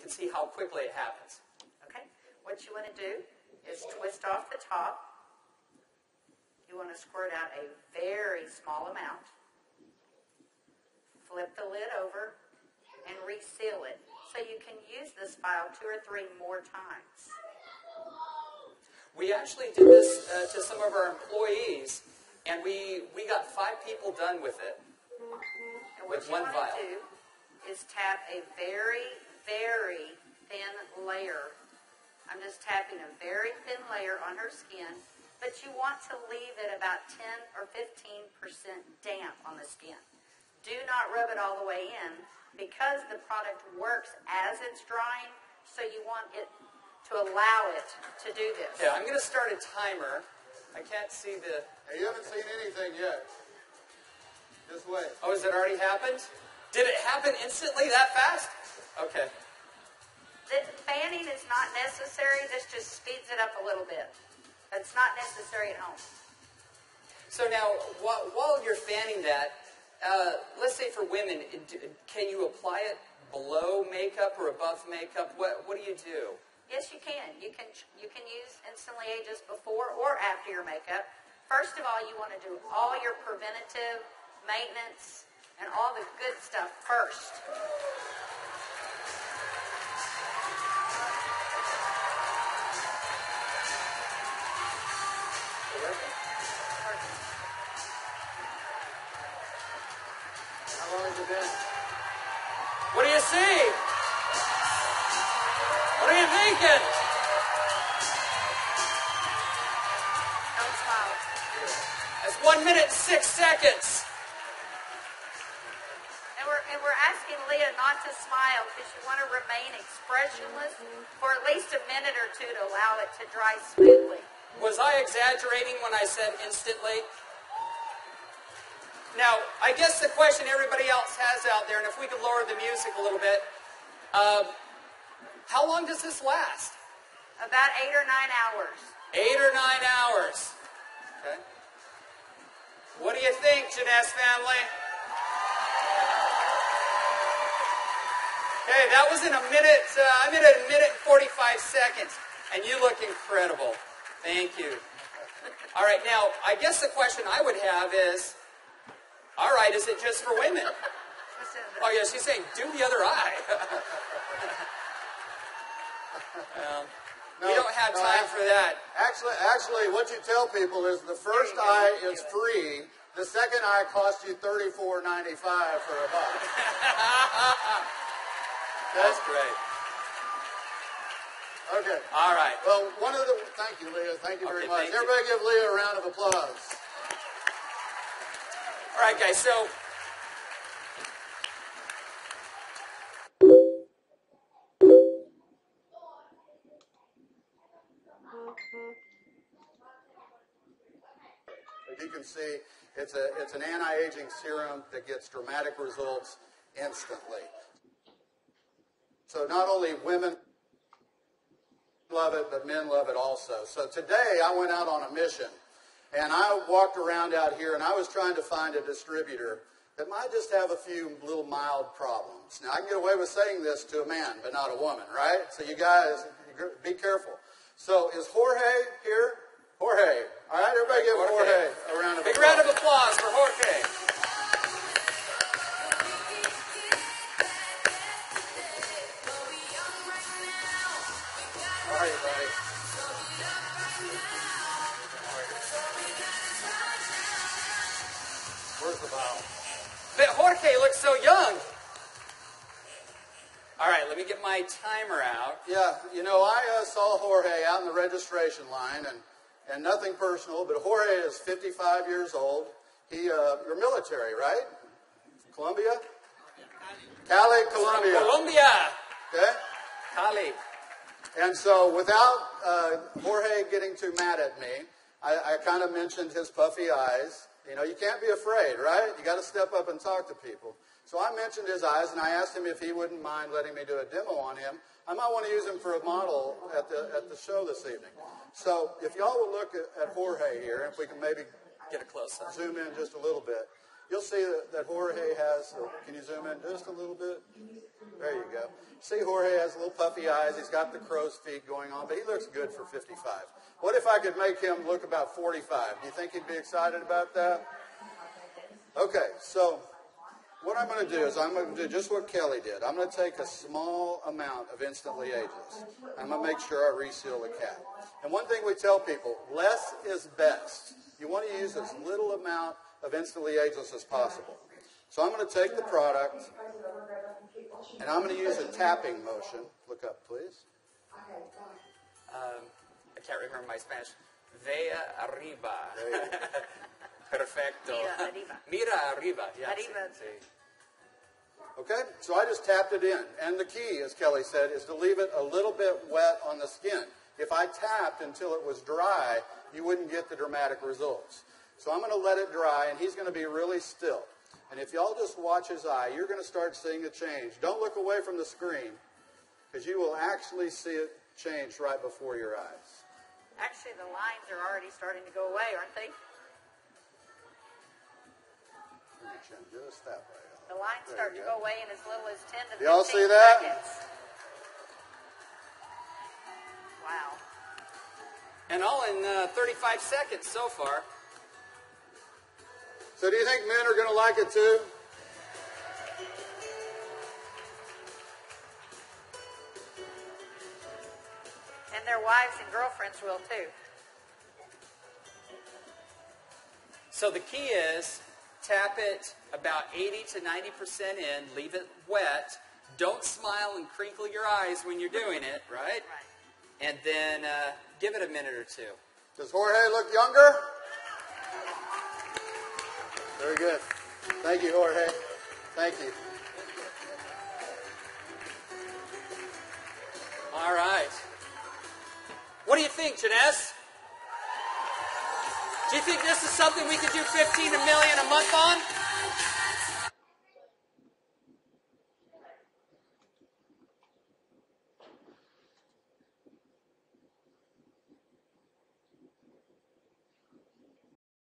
can see how quickly it happens. Okay, what you want to do is twist off the top. You want to squirt out a very small amount. Flip the lid over and reseal it so you can use this file 2 or 3 more times. We actually did this to some of our employees, and we got 5 people done with it. And what with you one want vial. to do is tap a very, very thin layer. I'm just tapping a very thin layer on her skin, but you want to leave it about 10 or 15% damp on the skin. Do not rub it all the way in because the product works as it's drying, so you want it to allow it to do this. Yeah, I'm going to start a timer. I can't see the... Hey, you haven't seen anything yet. Just wait. Oh, has it already happened? Did it happen instantly that fast? Okay. The fanning is not necessary. This just speeds it up a little bit. It's not necessary at home. So now, while you're fanning that, let's say for women, can you apply it below makeup or above makeup? What do you do? Yes, you can. You can use Instantly Ages before or after your makeup. First of all, you want to do all your preventative maintenance and all the good stuff first. How long has it been? What do you see? What are you thinking? Don't smile. That's 1 minute and 6 seconds. And we're asking Leah not to smile because you want to remain expressionless for at least a minute or 2 to allow it to dry smoothly. Was I exaggerating when I said instantly? Now, I guess the question everybody else has out there, and if we could lower the music a little bit, how long does this last? About 8 or 9 hours. 8 or 9 hours. Okay. What do you think, Jeunesse family? Okay, that was in a minute. I'm at a minute and 45 seconds, and you look incredible. Thank you. All right, now I guess the question I would have is, all right, is it just for women? Oh yeah, she's saying do the other eye. We don't have time for that. Actually, what you tell people is the first eye is free. The second eye costs you $34.95 for a buck. That's great. Okay. All right. Well, thank you, Leah. Thank you very much. Everybody give Leah a round of applause. All right, guys, so as you can see, it's an anti-aging serum that gets dramatic results instantly. So not only women love it, but men love it also. So today I went out on a mission, and I walked around out here, and I was trying to find a distributor that might just have a few little mild problems. Now, I can get away with saying this to a man, but not a woman, right? So you guys, be careful. So is Jorge here? Jorge. All right, everybody give Jorge a round of applause. Big round of applause for Jorge. How are you, buddy? Where's the bottle? But Jorge looks so young. All right, let me get my timer out. Yeah, you know, I saw Jorge out in the registration line, and nothing personal, but Jorge is 55 years old. You're military, right? Colombia? Cali, Colombia. Colombia. Okay? Cali. And so without Jorge getting too mad at me, I kind of mentioned his puffy eyes. You know, you can't be afraid, right? You got to step up and talk to people. So I mentioned his eyes, and I asked him if he wouldn't mind letting me do a demo on him. I might want to use him for a model at the show this evening. So if y'all will look at Jorge here, if we can maybe Get a close up. zoom in just a little bit. you'll see that Jorge has, can you zoom in just a little bit? There you go. See, Jorge has little puffy eyes. He's got the crow's feet going on, but he looks good for 55. What if I could make him look about 45? Do you think he'd be excited about that? Okay, so what I'm going to do is I'm going to do just what Kelly did. I'm going to take a small amount of Instantly Ageless. I'm going to make sure I reseal the cap. And one thing we tell people, less is best. You want to use as little amount of Instantly Ageless as possible. So I'm going to take the product, and I'm going to use a tapping motion. Look up, please. I can't remember my Spanish. Vea arriba. Perfecto. Mira arriba. Mira arriba. Yeah, Arriba. sí. Okay, so I just tapped it in. And the key, as Kelly said, is to leave it a little bit wet on the skin. If I tapped until it was dry, you wouldn't get the dramatic results. So I'm going to let it dry, and he's going to be really still. And if y'all just watch his eye, you're going to start seeing a change. Don't look away from the screen, because you will actually see it change right before your eyes. Actually, the lines are already starting to go away, aren't they? Just that way. The lines start to go away in as little as 10 to 15 Y'all see that? seconds. Wow. And all in 35 seconds so far. So do you think men are going to like it too? And their wives and girlfriends will too. So the key is tap it about 80 to 90% in, leave it wet. Don't smile and crinkle your eyes when you're doing it, right? Right. And then give it a minute or two. Does Jorge look younger? Very good. Thank you, Jorge. Thank you. All right. What do you think, Janess? Do you think this is something we could do 15 million a month